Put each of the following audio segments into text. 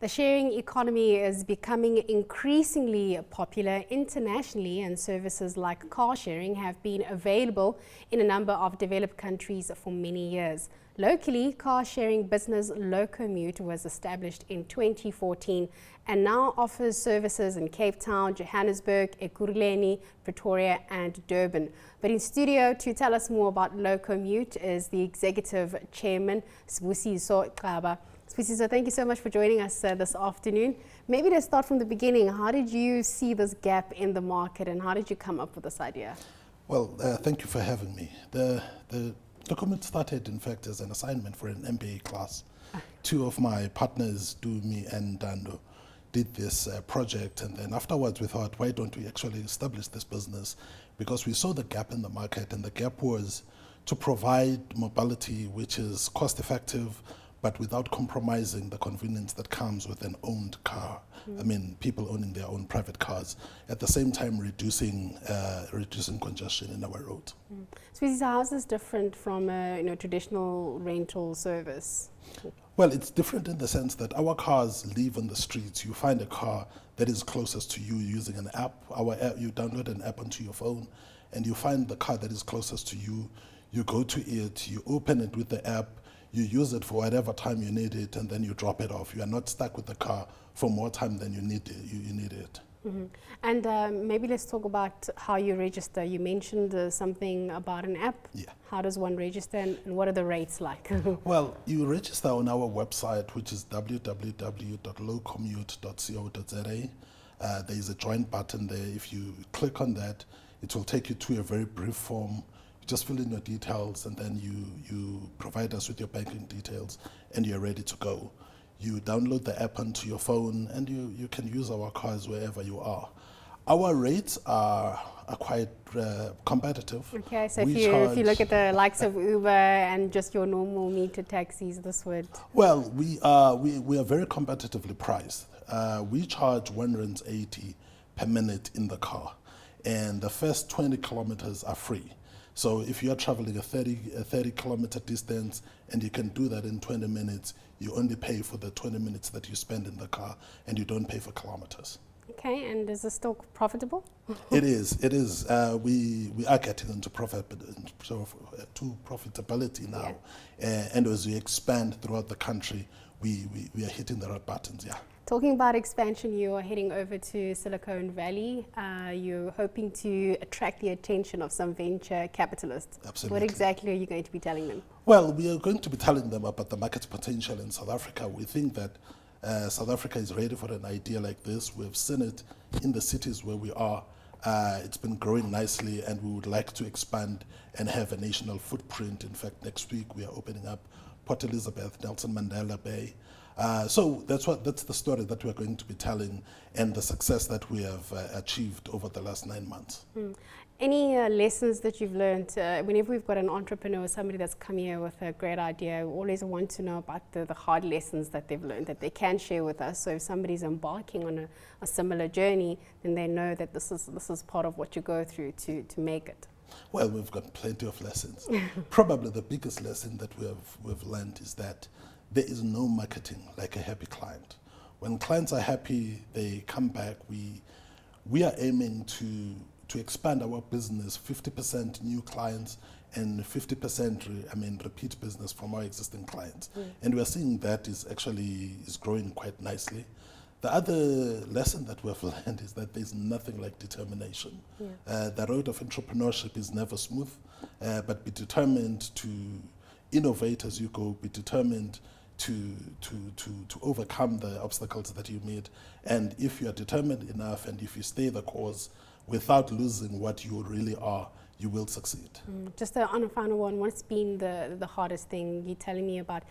The sharing economy is becoming increasingly popular internationally, and services like car sharing have been available in a number of developed countries for many years. Locally, car sharing business Locomute was established in 2014 and now offers services in Cape Town, Johannesburg, Ekurhuleni, Pretoria and Durban. But in studio to tell us more about Locomute is the Executive Chairman, Sibusiso Xaba. Sibusiso, thank you so much for joining us this afternoon. Maybe to start from the beginning, how did you see this gap in the market and how did you come up with this idea? Well, thank you for having me. The Locomute started, in fact, as an assignment for an MBA class. Two of my partners, Dumi and Dando, did this project, and then afterwards we thought, why don't we actually establish this business? Because we saw the gap in the market, and the gap was to provide mobility which is cost effective, but without compromising the convenience that comes with an owned car. I mean, people owning their own private cars, at the same time reducing congestion in our roads. So how is this different from a traditional rental service? Well, it's different in the sense that our cars live on the streets. You find a car that is closest to you using an app. Our app, you download an app onto your phone, and you find the car that is closest to you. You go to it, you open it with the app, you use it for whatever time you need it, and then you drop it off. You are not stuck with the car for more time than you need it. Mm-hmm. And maybe let's talk about how you register. You mentioned something about an app. Yeah. How does one register, and what are the rates like? Well, you register on our website, which is www.locomute.co.za. There is a join button there. If you click on that, it will take you to a very brief form. You just fill in your details, and then you provide us with your banking details, and you're ready to go. You download the app onto your phone, and you can use our cars wherever you are. Our rates are quite competitive. Okay, so if you look at the likes of Uber and just your normal meter taxis, this would... Well, we are very competitively priced. We charge R180 per minute in the car, and the first 20 kilometers are free. So if you're traveling a 30 kilometer distance and you can do that in 20 minutes, you only pay for the 20 minutes that you spend in the car, and you don't pay for kilometers. Okay, and is this still profitable? It is. We are getting into profitability now. Yeah. And as we expand throughout the country, we are hitting the right buttons, yeah. Talking about expansion, you are heading over to Silicon Valley. You're hoping to attract the attention of some venture capitalists. Absolutely. What exactly are you going to be telling them? Well, we are going to be telling them about the market potential in South Africa. We think that South Africa is ready for an idea like this. We've seen it in the cities where we are. It's been growing nicely, and we would like to expand and have a national footprint. In fact, next week we are opening up Port Elizabeth, Nelson Mandela Bay. So that's the story that we're going to be telling, and the success that we have achieved over the last 9 months. Any lessons that you've learned? Whenever we've got an entrepreneur, somebody that's come here with a great idea, we always want to know about the hard lessons that they've learned that they can share with us. So if somebody's embarking on a similar journey, then they know that this is part of what you go through to make it. Well, we've got plenty of lessons. Probably the biggest lesson that we've learned is that there is no marketing like a happy client. When clients are happy, they come back. We are aiming to expand our business 50% new clients and 50% repeat business from our existing clients. And we're seeing that is growing quite nicely. The other lesson that we've learned is that there's nothing like determination. The road of entrepreneurship is never smooth, but be determined to innovate as you go, be determined to overcome the obstacles that you meet. And if you are determined enough, and if you stay the course without losing what you really are, you will succeed. Just on a final one, what's been the hardest thing? You're telling me about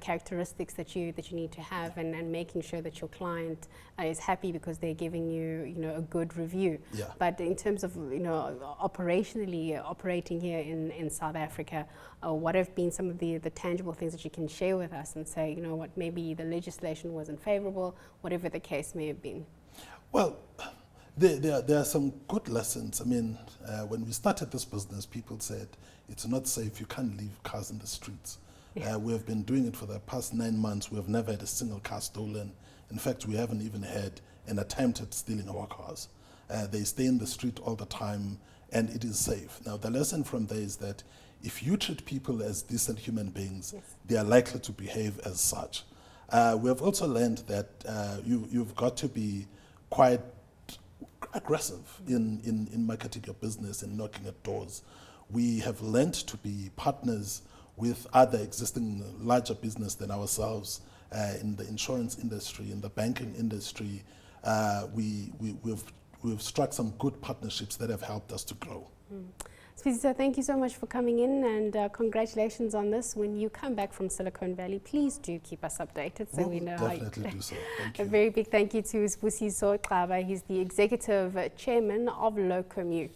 characteristics that you need to have, and making sure that your client is happy because they're giving you a good review. Yeah. But in terms of operationally operating here in South Africa, what have been some of the tangible things that you can share with us and say, what, maybe the legislation wasn't favorable, whatever the case may have been? Well, there are some good lessons. I mean, when we started this business, people said it's not safe, you can't leave cars in the streets. We have been doing it for the past 9 months. We have never had a single car stolen In fact, we haven't even had an attempt at stealing our cars. They stay in the street all the time, and it is safe. Now, the lesson from there is that if you treat people as decent human beings, yes, they are likely to behave as such. We have also learned that you've got to be quite aggressive in marketing your business and knocking at doors. We have learned to be partners with other existing larger business than ourselves in the insurance industry, in the banking industry. We've struck some good partnerships that have helped us to grow. Sibusiso, thank you so much for coming in, and congratulations on this. When you come back from Silicon Valley, please do keep us updated so we know. Definitely do so. Thank you. A very big thank you to Sibusiso Xaba. He's the Executive Chairman of Locomute.